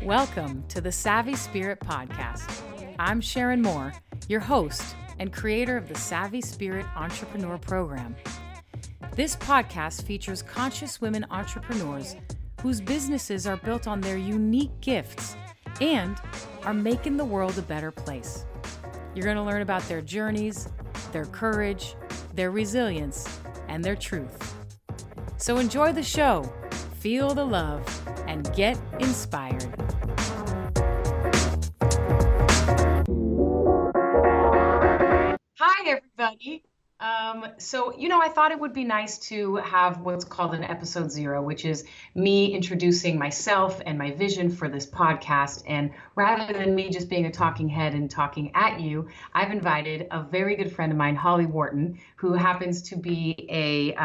Welcome to the Savvy Spirit podcast. I'm Sharon Mor, your host and creator of the Savvy Spirit Entrepreneur Program. This podcast features conscious women entrepreneurs whose businesses are built on their unique gifts and are making the world a better place. You're going to learn about their journeys, their courage, their resilience, and their truth. So enjoy the show, feel the love, and get inspired. Hi, everybody. I thought it would be nice to have what's called an episode 0, which is me introducing myself and my vision for this podcast. And rather than me just being a talking head and talking at you, I've invited a very good friend of mine, Holly Worton, who happens to be a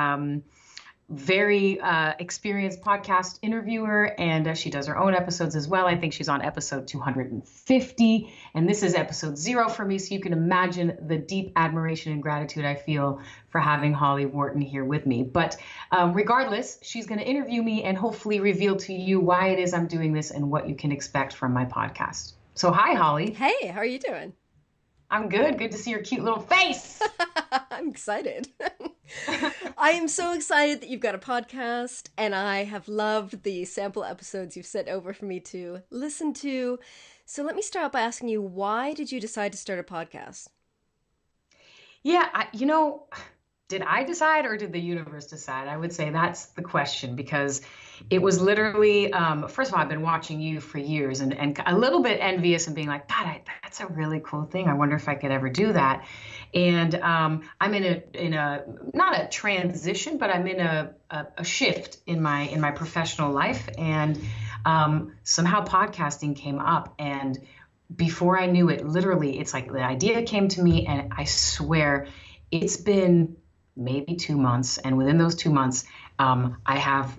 very experienced podcast interviewer, and she does her own episodes as well. I think she's on episode 250, and this is episode 0 for me, so you can imagine the deep admiration and gratitude I feel for having Holly Worton here with me. But regardless, she's going to interview me and hopefully reveal to you why it is I'm doing this and what you can expect from my podcast. So hi, Holly. Hey, how are you doing? I'm good. Good to see your cute little face. I'm excited. I am so excited that you've got a podcast, and I have loved the sample episodes you've sent over for me to listen to. So let me start out by asking you, why did you decide to start a podcast? Yeah, did I decide or did the universe decide? I would say that's the question, because it was literally, first of all, I've been watching you for years and a little bit envious and being like, God, that's a really cool thing. I wonder if I could ever do that. And I'm in a not a transition, but I'm in a shift in my professional life. And somehow podcasting came up, and before I knew it, literally, it's like the idea came to me, and I swear it's been maybe 2 months. And within those 2 months, I have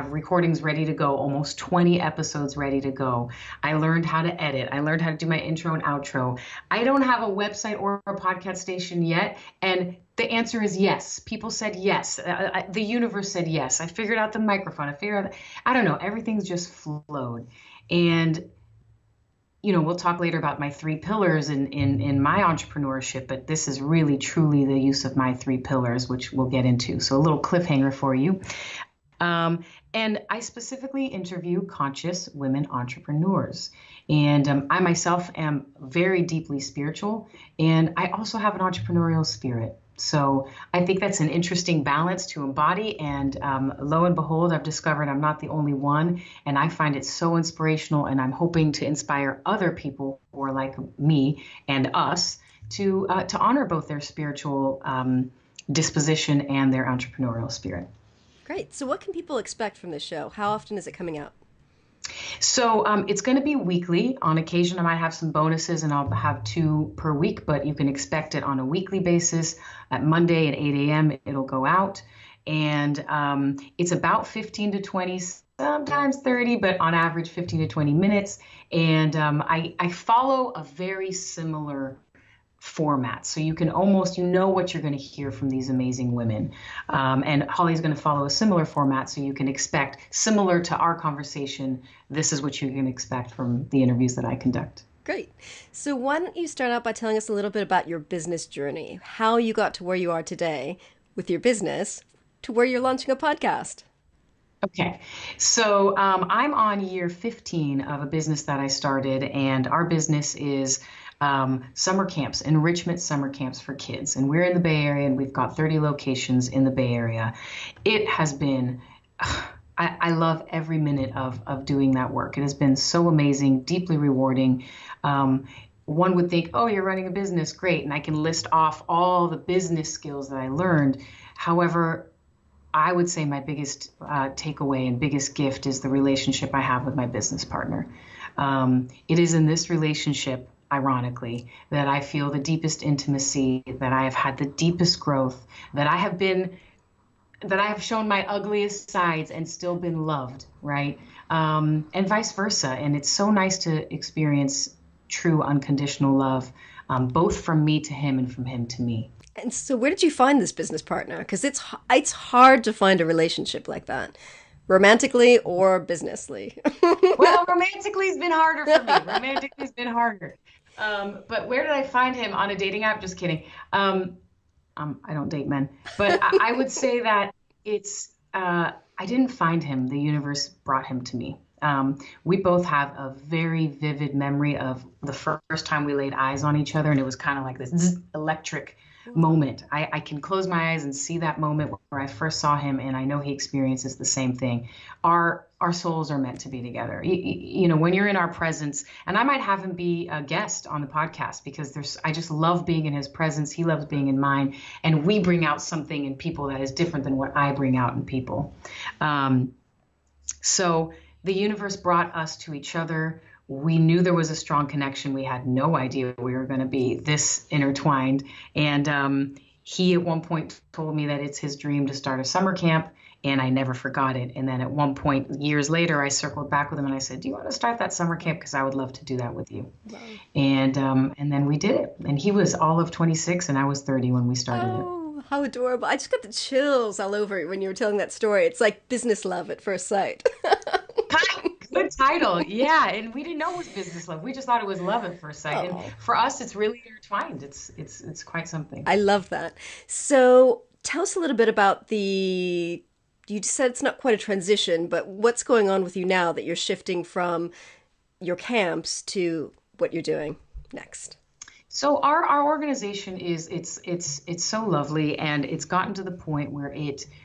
recordings ready to go, almost 20 episodes ready to go. I learned how to edit. I learned how to do my intro and outro. I don't have a website or a podcast station yet. And the answer is yes. People said yes. The universe said yes. I figured out the microphone. I don't know, everything's just flowed. And we'll talk later about my 3 pillars in my entrepreneurship, but this is really, truly the use of my 3 pillars, which we'll get into. So a little cliffhanger for you. And I specifically interview conscious women entrepreneurs. And I myself am very deeply spiritual, and I also have an entrepreneurial spirit. So I think that's an interesting balance to embody. And lo and behold, I've discovered I'm not the only one. And I find it so inspirational. And I'm hoping to inspire other people who are like me and us to honor both their spiritual disposition and their entrepreneurial spirit. Great. So what can people expect from this show? How often is it coming out? So it's going to be weekly. On occasion, I might have some bonuses, and I'll have 2 per week, but you can expect it on a weekly basis. At Monday at 8 a.m., it'll go out. And it's about 15 to 20, sometimes 30, but on average 15 to 20 minutes. And I follow a very similar format. So you can almost, what you're going to hear from these amazing women. And Holly's going to follow a similar format, so you can expect, similar to our conversation, this is what you can expect from the interviews that I conduct. Great. So why don't you start out by telling us a little bit about your business journey, how you got to where you are today with your business to where you're launching a podcast. Okay. So I'm on year 15 of a business that I started, and our business is summer camps, enrichment summer camps for kids. And we're in the Bay Area, and we've got 30 locations in the Bay Area. It has been, I love every minute of doing that work. It has been so amazing, deeply rewarding. One would think, oh, you're running a business, great. And I can list off all the business skills that I learned. However, I would say my biggest takeaway and biggest gift is the relationship I have with my business partner. It is in this relationship, ironically, that I feel the deepest intimacy, that I have had the deepest growth, that I have shown my ugliest sides and still been loved, right? And vice versa. And it's so nice to experience true unconditional love, both from me to him and from him to me. And so where did you find this business partner? Because it's hard to find a relationship like that. Romantically or businessly? Well, romantically's been harder for me. Romantically's been harder. But where did I find him on a dating app? Just kidding. I don't date men, but I would say that it's, I didn't find him. The universe brought him to me. We both have a very vivid memory of the first time we laid eyes on each other, and it was kind of like this electric moment. I can close my eyes and see that moment where I first saw him, and I know he experiences the same thing. Our souls are meant to be together. You know, when you're in our presence, and I might have him be a guest on the podcast because I just love being in his presence. He loves being in mine, and we bring out something in people that is different than what I bring out in people. So the universe brought us to each other. We knew there was a strong connection. We had no idea we were going to be this intertwined. And he at one point told me that it's his dream to start a summer camp, and I never forgot it. And then at one point, years later, I circled back with him and I said, "Do you want to start that summer camp? Because I would love to do that with you." Wow. And then we did it. And he was all of 26 and I was 30 when we started it. Oh, how adorable. I just got the chills all over when you were telling that story. It's like business love at first sight. Good title. Yeah. And we didn't know it was business love. We just thought it was love at first sight. Oh. And for us, it's really intertwined. It's quite something. I love that. So tell us a little bit about you said it's not quite a transition, but what's going on with you now that you're shifting from your camps to what you're doing next? So our organization it's so lovely, and it's gotten to the point where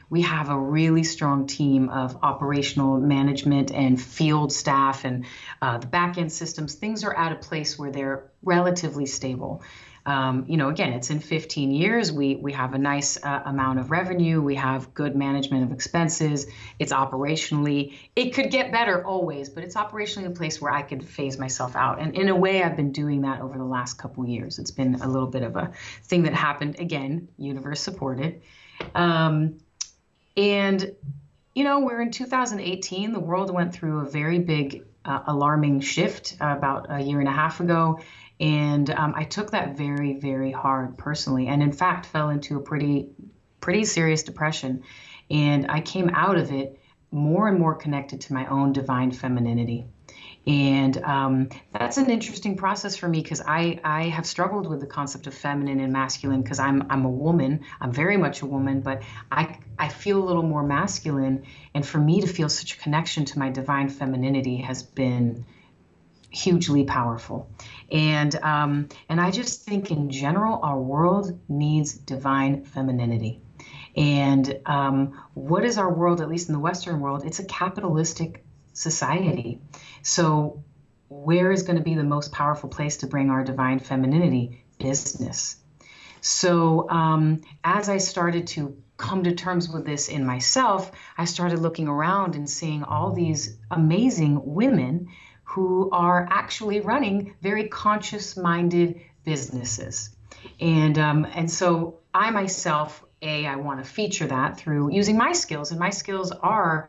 we have a really strong team of operational management and field staff and the back end systems. Things are at a place where they're relatively stable. Again, it's in 15 years. We have a nice amount of revenue. We have good management of expenses. It's operationally, it could get better always, but it's operationally a place where I could phase myself out. And in a way, I've been doing that over the last couple of years. It's been a little bit of a thing that happened, again, universe supported. We're in 2018. The world went through a very big, alarming shift about a year and a half ago. And I took that very, very hard personally, and in fact fell into a pretty serious depression. And I came out of it more and more connected to my own divine femininity. And that's an interesting process for me because I have struggled with the concept of feminine and masculine because I'm a woman. I'm very much a woman, but I feel a little more masculine. And for me to feel such a connection to my divine femininity has been hugely powerful. And I just think in general, our world needs divine femininity. And what is our world, at least in the Western world? It's a capitalistic society. So where is going to be the most powerful place to bring our divine femininity? Business. So as I started to come to terms with this in myself, I started looking around and seeing all these amazing women who are actually running very conscious-minded businesses. And so I myself, I want to feature that through using my skills. And my skills are,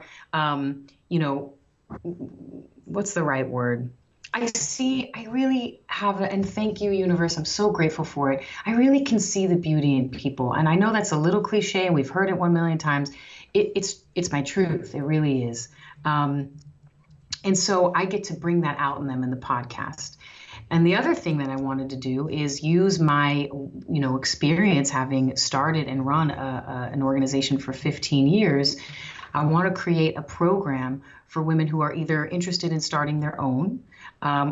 what's the right word? I really have, and thank you, universe. I'm so grateful for it. I really can see the beauty in people. And I know that's a little cliche, and we've heard it 1 million times. It's my truth. It really is. And so I get to bring that out in them in the podcast. And the other thing that I wanted to do is use my, experience having started and run an organization for 15 years. I want to create a program for women who are either interested in starting their own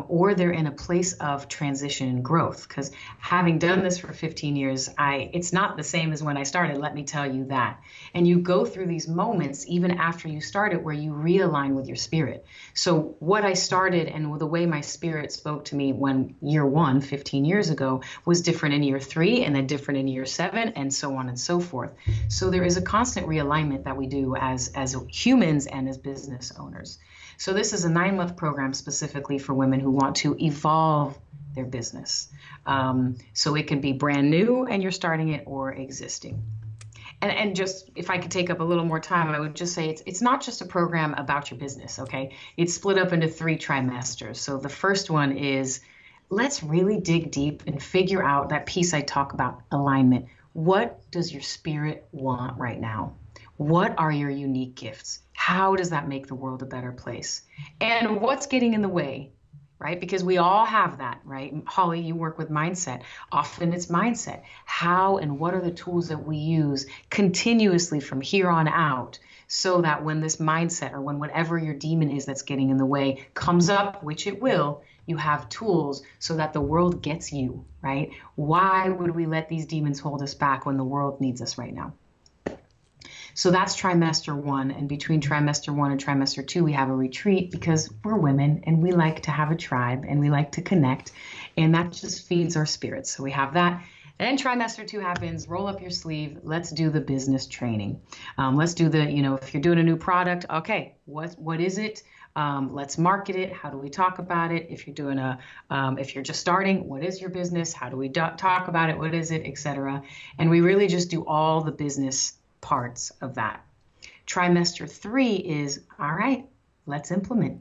or they're in a place of transition and growth. Because having done this for 15 years, it's not the same as when I started, let me tell you that. And you go through these moments even after you started where you realign with your spirit. So what I started and the way my spirit spoke to me when year 1, 15 years ago, was different in year 3 and then different in year 7 and so on and so forth. So there is a constant realignment that we do as humans and as business owners. So this is a 9-month program specifically for women who want to evolve their business. So it can be brand new and you're starting it, or existing. And just if I could take up a little more time, I would just say it's not just a program about your business, okay? It's split up into 3 trimesters. So the first one is, let's really dig deep and figure out that piece I talk about, alignment. What does your spirit want right now? What are your unique gifts? how does that make the world a better place? And what's getting in the way, right? Because we all have that, right? Holly, you work with mindset. Often it's mindset. How and what are the tools that we use continuously from here on out, so that when this mindset, or when whatever your demon is that's getting in the way comes up, which it will, you have tools so that the world gets you, right? Why would we let these demons hold us back when the world needs us right now? So that's trimester 1. And between trimester 1 and trimester 2, we have a retreat, because we're women and we like to have a tribe and we like to connect. And that just feeds our spirits. So we have that. Then trimester 2 happens, roll up your sleeve, let's do the business training. Let's do the, if you're doing a new product, okay, what is it? Let's market it. How do we talk about it? If you're doing if you're just starting, what is your business? How do we talk about it? What is it, etc. And we really just do all the business parts of that. Trimester 3 is, all right, let's implement.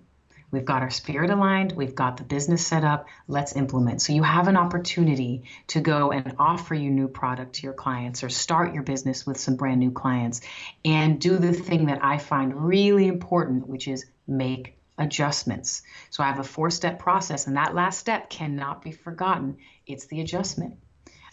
We've got our spirit aligned. We've got the business set up. Let's implement. So you have an opportunity to go and offer your new product to your clients, or start your business with some brand new clients, and do the thing that I find really important, which is make adjustments. So I have a 4-step process, and that last step cannot be forgotten. It's the adjustment.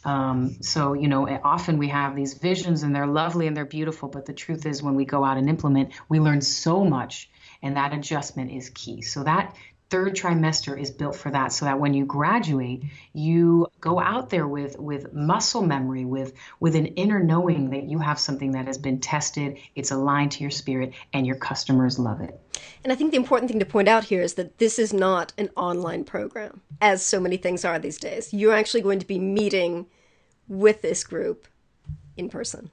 So, often we have these visions and they're lovely and they're beautiful, but the truth is when we go out and implement, we learn so much, and that adjustment is key. So that 3rd trimester is built for that, so that when you graduate, you go out there with muscle memory, with an inner knowing that you have something that has been tested, it's aligned to your spirit, and your customers love it. And I think the important thing to point out here is that this is not an online program, as so many things are these days. You're actually going to be meeting with this group in person,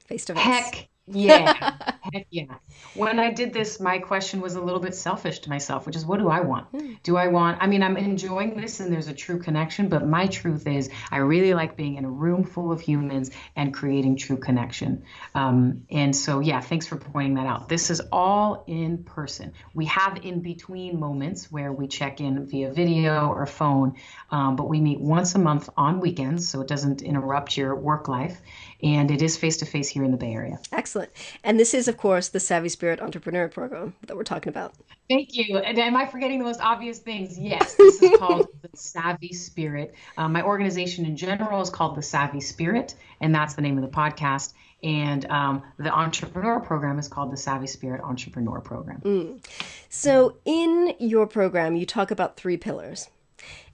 face to face. Heck yeah. Heck yeah. When I did this, my question was a little bit selfish to myself, which is, what do I want? I'm enjoying this and there's a true connection, but my truth is I really like being in a room full of humans and creating true connection. And so, yeah, thanks for pointing that out. This is all in person. We have in between moments where we check in via video or phone, but we meet once a month on weekends, so it doesn't interrupt your work life. And it is face-to-face here in the Bay Area. Excellent. And this is, of course, the Savvy Spirit Entrepreneur Program that we're talking about. Thank you. And am I forgetting the most obvious things? Yes, this is called the Savvy Spirit. My organization in general is called the Savvy Spirit, and that's the name of the podcast. And the entrepreneur program is called the Savvy Spirit Entrepreneur Program. So in your program, you talk about 3 pillars.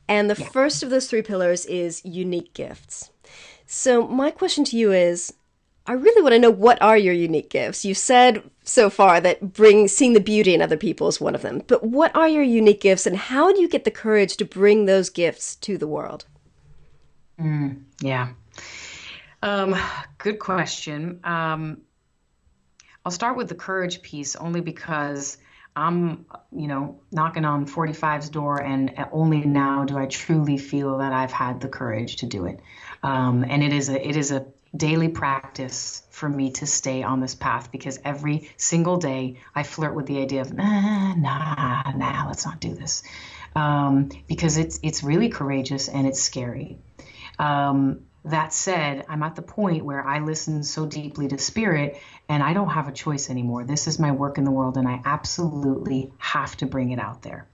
And the first of those 3 pillars is unique gifts. So my question to you is, I really want to know, what are your unique gifts? You said so far that seeing the beauty in other people is one of them. But what are your unique gifts, and how do you get the courage to bring those gifts to the world? Yeah. Good question. I'll start with the courage piece, only because I'm, knocking on 45's door, and only now do I truly feel that I've had the courage to do it. And it is a daily practice for me to stay on this path, because every single day I flirt with the idea of, nah, let's not do this. Because it's really courageous and it's scary. That said, I'm at the point where I listen so deeply to spirit, and I don't have a choice anymore. This is my work in the world, and I absolutely have to bring it out there.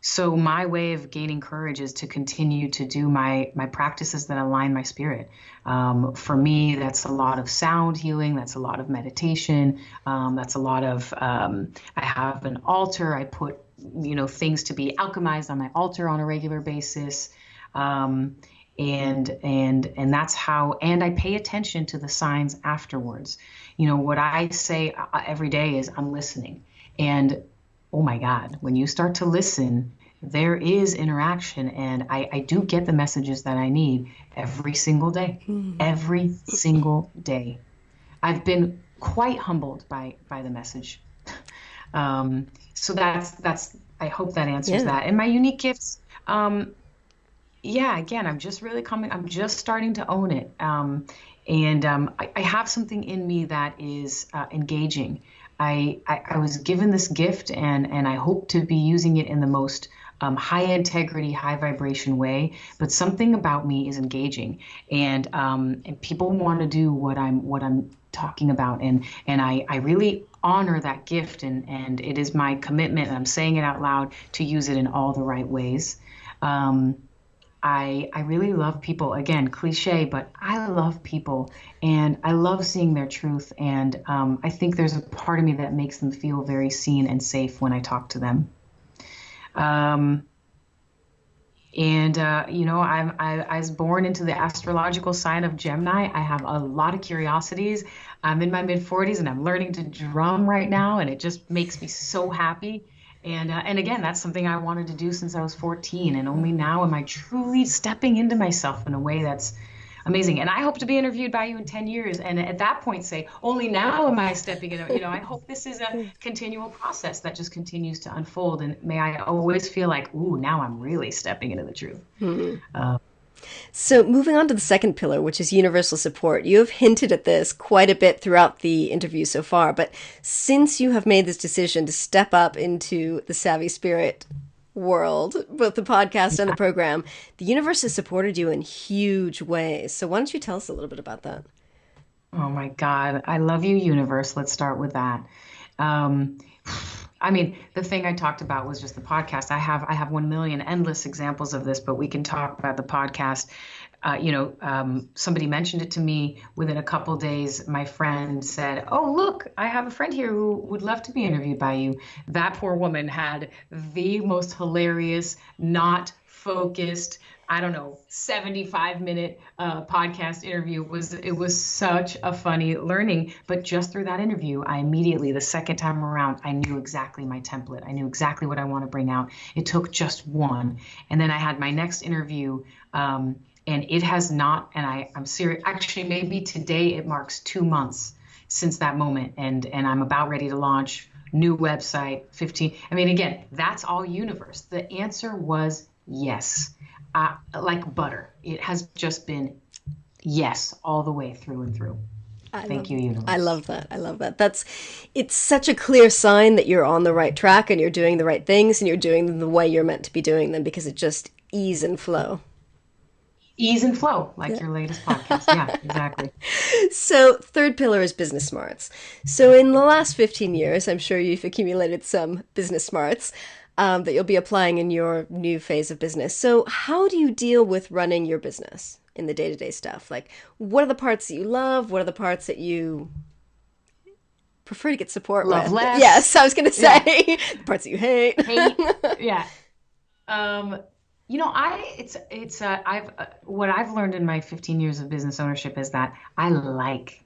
So my way of gaining courage is to continue to do my practices that align my spirit. For me, that's a lot of sound healing. That's a lot of meditation. That's a lot of, I have an altar. I put, things to be alchemized on my altar on a regular basis. And that's how, and I pay attention to the signs afterwards. What I say every day is, I'm listening. And oh my God, when you start to listen, there is interaction, and I do get the messages that I need every single day. Every single day. I've been quite humbled by the message. So that's I hope that answers that. And my unique gifts, again, I'm just really I'm just starting to own it. I have something in me that is engaging. I was given this gift, and I hope to be using it in the most high integrity, high vibration way. But something about me is engaging, and people want to do what I'm talking about. And I really honor that gift, and it is my commitment, and I'm saying it out loud, to use it in all the right ways. I really love people. Again, cliche, but I love people, and I love seeing their truth. And I think there's a part of me that makes them feel very seen and safe when I talk to them. Um, I was born into the astrological sign of Gemini. I have a lot of curiosities. I'm in my mid 40s and I'm learning to drum right now, and it just makes me so happy. And again, that's something I wanted to do since I was 14, and only now am I truly stepping into myself in a way that's amazing. And I hope to be interviewed by you in 10 years. And at that point say, only now am I stepping in. I hope this is a continual process that just continues to unfold. And may I always feel like, ooh, now I'm really stepping into the truth. So moving on to the second pillar, which is universal support. You have hinted at this quite a bit throughout the interview so far, but since you have made this decision to step up into the Savvy Spirit world, both the podcast and the program, the universe has supported you in huge ways. So why don't you tell us a little bit about that? Oh my God. I love you, universe. Let's start with that. The thing I talked about was just the podcast. I have 1 million endless examples of this, but we can talk about the podcast. Somebody mentioned it to me within a couple days. My friend said, "Oh, look, I have a friend here who would love to be interviewed by you." That poor woman had the most hilarious, not focused, 75-minute podcast interview. It was such a funny learning. But just through that interview, I immediately, the second time around, I knew exactly my template. I knew exactly what I want to bring out. It took just one. And then I had my next interview, and it has not, and I'm serious, actually, maybe today it marks 2 months since that moment. And I'm about ready to launch new website, 15. Again, that's all universe. The answer was yes. Like butter. It has just been yes all the way through and through. Thank you, universe. I love that. It's such a clear sign that you're on the right track and you're doing the right things and you're doing them the way you're meant to be doing them, because it just ease and flow. Ease and flow, like your latest podcast. Yeah, exactly. So third pillar is business smarts. So in the last 15 years, I'm sure you've accumulated some business smarts that you'll be applying in your new phase of business. So how do you deal with running your business in the day-to-day stuff? Like, what are the parts that you love? What are the parts that you prefer to get support love with? Less. Yes, I was going to say the parts that you hate. Yeah. What I've learned in my 15 years of business ownership is that I like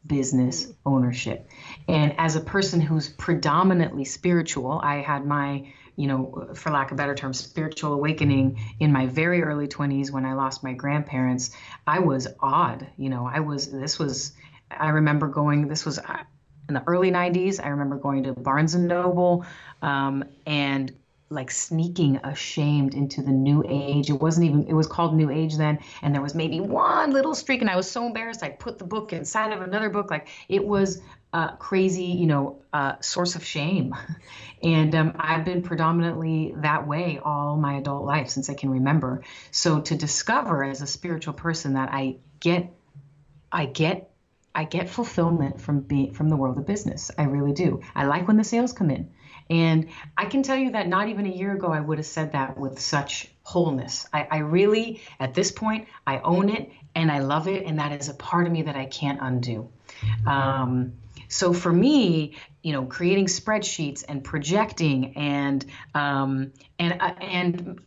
business ownership. And as a person who's predominantly spiritual, I had my, for lack of a better term, spiritual awakening in my very early 20s when I lost my grandparents. I was odd. I remember going, this was in the early 90s. I remember going to Barnes and Noble, and like sneaking ashamed into the new age. It was called New Age then. And there was maybe one little streak and I was so embarrassed. I put the book inside of another book. Like it was a crazy, source of shame. And I've been predominantly that way all my adult life since I can remember. So to discover as a spiritual person that I get fulfillment from the world of business. I really do. I like when the sales come in. And I can tell you that not even a year ago, I would have said that with such wholeness. I really, at this point, I own it and I love it. And that is a part of me that I can't undo. So for me, creating spreadsheets and projecting and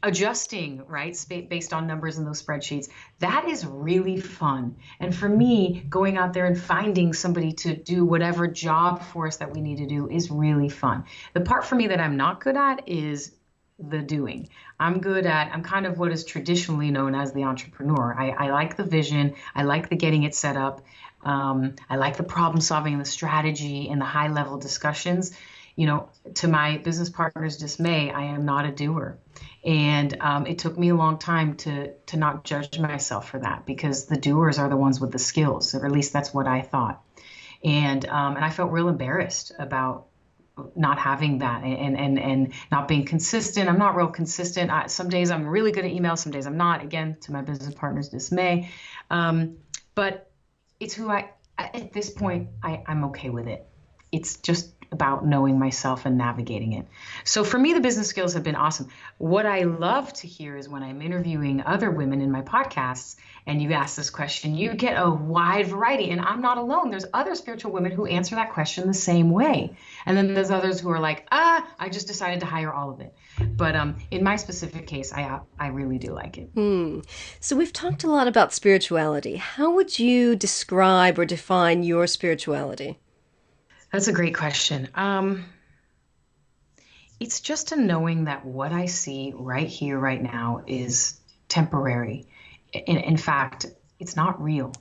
adjusting, right, based on numbers in those spreadsheets, that is really fun. And for me, going out there and finding somebody to do whatever job for us that we need to do is really fun. The part for me that I'm not good at is the doing. I'm kind of what is traditionally known as the entrepreneur. I like the vision. I like the getting it set up. I like the problem solving and the strategy and the high level discussions. To my business partner's dismay, I am not a doer. And it took me a long time to not judge myself for that, because the doers are the ones with the skills, or at least that's what I thought. And I felt real embarrassed about not having that and not being consistent. I'm not real consistent. Some days I'm really good at email, some days I'm not, again, to my business partner's dismay. But it's who At this point, I'm okay with it. It's just about knowing myself and navigating it. So for me, the business skills have been awesome. What I love to hear is when I'm interviewing other women in my podcasts and you ask this question, you get a wide variety. And I'm not alone. There's other spiritual women who answer that question the same way. And then there's others who are like, I just decided to hire all of it. But in my specific case, I really do like it. So we've talked a lot about spirituality. How would you describe or define your spirituality? That's a great question. It's just a knowing that what I see right here, right now is temporary. In fact, it's not real.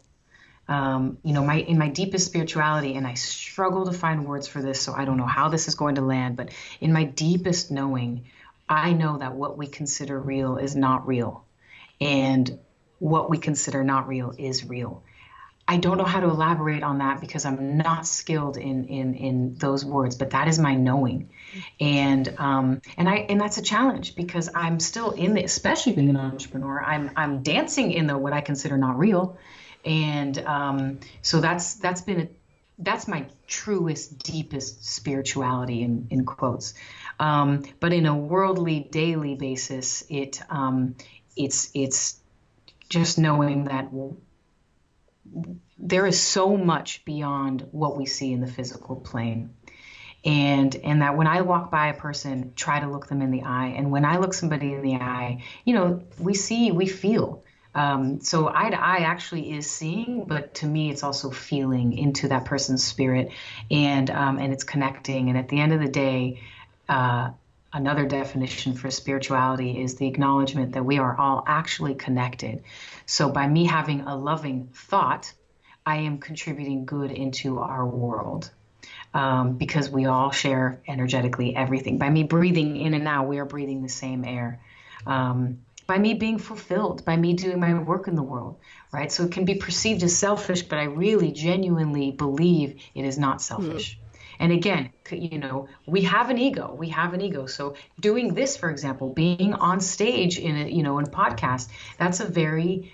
In my deepest spirituality, and I struggle to find words for this, so I don't know how this is going to land, but in my deepest knowing, I know that what we consider real is not real. And what we consider not real is real. I don't know how to elaborate on that because I'm not skilled in those words, but that is my knowing. And that's a challenge because I'm still in the, especially being an entrepreneur, I'm dancing in the what I consider not real. And so that's my truest, deepest spirituality in quotes. But in a worldly, daily basis, it's just knowing that there is so much beyond what we see in the physical plane. And that when I walk by a person, try to look them in the eye. And when I look somebody in the eye, we see, we feel. So eye to eye actually is seeing, but to me, it's also feeling into that person's spirit, and it's connecting. And at the end of the day, another definition for spirituality is the acknowledgement that we are all actually connected. So by me having a loving thought, I am contributing good into our world, because we all share energetically everything. By me breathing in and out, we are breathing the same air. By me being fulfilled, by me doing my work in the world, right? So it can be perceived as selfish, but I really genuinely believe it is not selfish. And again, we have an ego. So doing this, for example, being on stage in a podcast, that's a very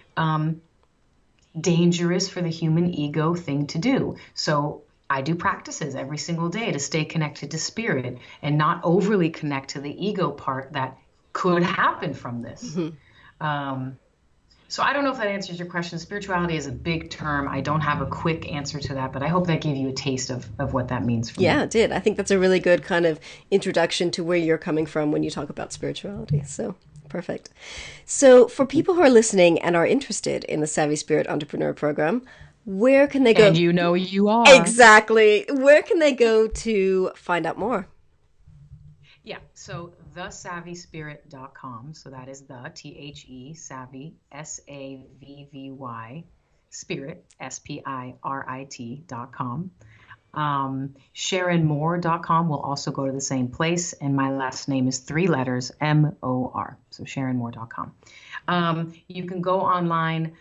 dangerous for the human ego thing to do. So I do practices every single day to stay connected to spirit and not overly connect to the ego part that could happen from this. So I don't know if that answers your question. Spirituality is a big term. I don't have a quick answer to that, but I hope that gave you a taste of what that means for me. Yeah, it did. I think that's a really good kind of introduction to where you're coming from when you talk about spirituality. So perfect. So for people who are listening and are interested in the Savvy Spirit Entrepreneur Program, where can they go? And you are. Exactly. Where can they go to find out more? Yeah, so thesavvyspirit.com. So that is the savvy, SAVVY, spirit, SPIRIT.com. SharonMor.com will also go to the same place. And my last name is 3 letters, MOR. So SharonMor.com. You can go online.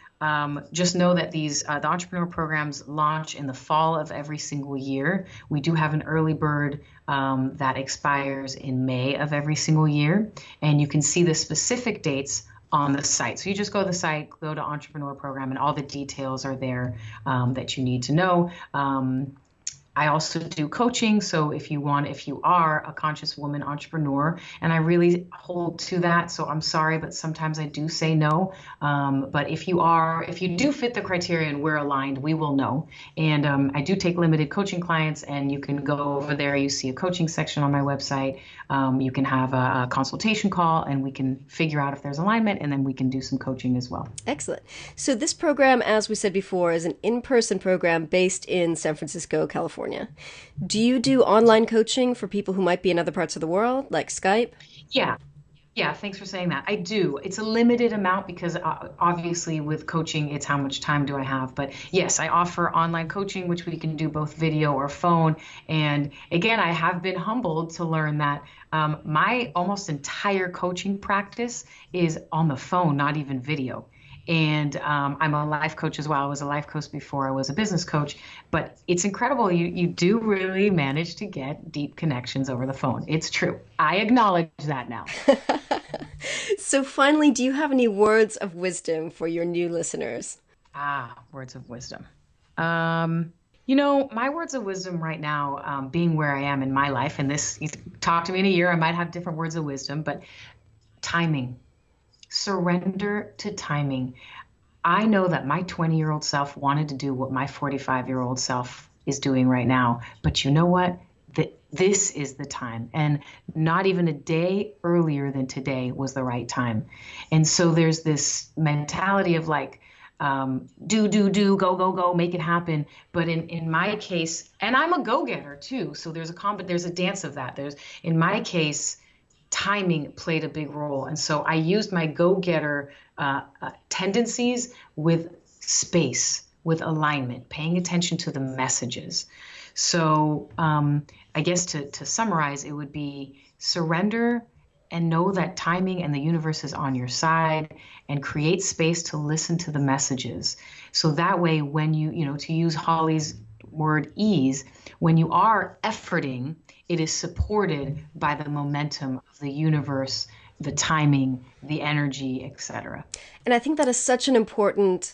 Just know that these the entrepreneur programs launch in the fall of every single year. We do have an early bird that expires in May of every single year, and you can see the specific dates on the site. So you just go to the site, go to entrepreneur program, and all the details are there that you need to know. I also do coaching. So if you are a conscious woman entrepreneur, and I really hold to that. So I'm sorry, but sometimes I do say no. But if you do fit the criteria and we're aligned, we will know. And I do take limited coaching clients, and you can go over there. You see a coaching section on my website. You can have a consultation call, and we can figure out if there's alignment, and then we can do some coaching as well. Excellent. So this program, as we said before, is an in-person program based in San Francisco, California. Do you do online coaching for people who might be in other parts of the world, like Skype? Yeah. Yeah, thanks for saying that. I do. It's a limited amount because obviously with coaching, it's how much time do I have. But yes, I offer online coaching, which we can do both video or phone. And again, I have been humbled to learn that my almost entire coaching practice is on the phone, not even video. And I'm a life coach as well. I was a life coach before I was a business coach, but it's incredible. You do really manage to get deep connections over the phone. It's true. I acknowledge that now. So finally, do you have any words of wisdom for your new listeners? Words of wisdom. My words of wisdom right now, being where I am in my life, and this, you talk to me in a year, I might have different words of wisdom, but timing, surrender to timing. I know that my 20-year-old self wanted to do what my 45-year-old self is doing right now. But you know what? This is the time. And not even a day earlier than today was the right time. And so there's this mentality of like, do, go, make it happen. But in my case, and I'm a go-getter too. So there's a dance of that. In my case, timing played a big role. And so I used my go-getter tendencies with space, with alignment, paying attention to the messages. So I guess to summarize, it would be surrender and know that timing and the universe is on your side, and create space to listen to the messages. So that way, when to use Holly's word ease, when you are efforting, it is supported by the momentum of the universe, the timing, the energy, etc. And I think that is such an important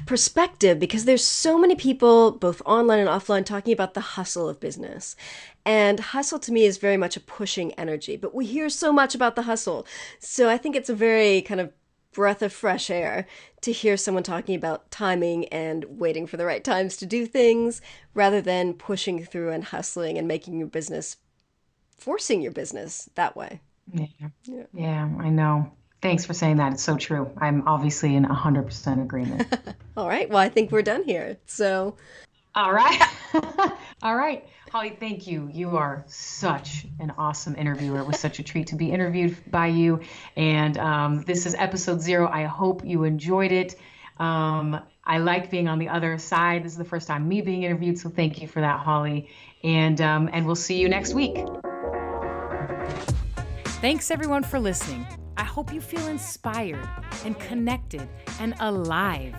perspective, because there's so many people, both online and offline, talking about the hustle of business. And hustle to me is very much a pushing energy, but we hear so much about the hustle. So I think it's a very kind of breath of fresh air to hear someone talking about timing and waiting for the right times to do things, rather than pushing through and hustling and making your business, forcing your business that way. Yeah, I know. Thanks for saying that. It's so true. I'm obviously in 100% agreement. All right. Well, I think we're done here. So. All right. All right. Holly, thank you. You are such an awesome interviewer. It was such a treat to be interviewed by you. And this is episode 0. I hope you enjoyed it. I like being on the other side. This is the first time me being interviewed. So thank you for that, Holly. And we'll see you next week. Thanks everyone for listening. I hope you feel inspired and connected and alive.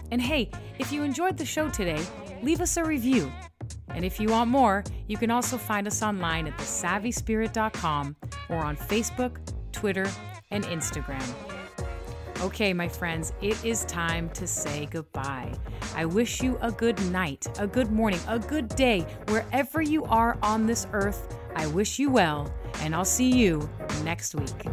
And hey, if you enjoyed the show today, leave us a review. And if you want more, you can also find us online at thesavvyspirit.com or on Facebook, Twitter, and Instagram. Okay, my friends, it is time to say goodbye. I wish you a good night, a good morning, a good day, wherever you are on this earth. I wish you well, and I'll see you next week.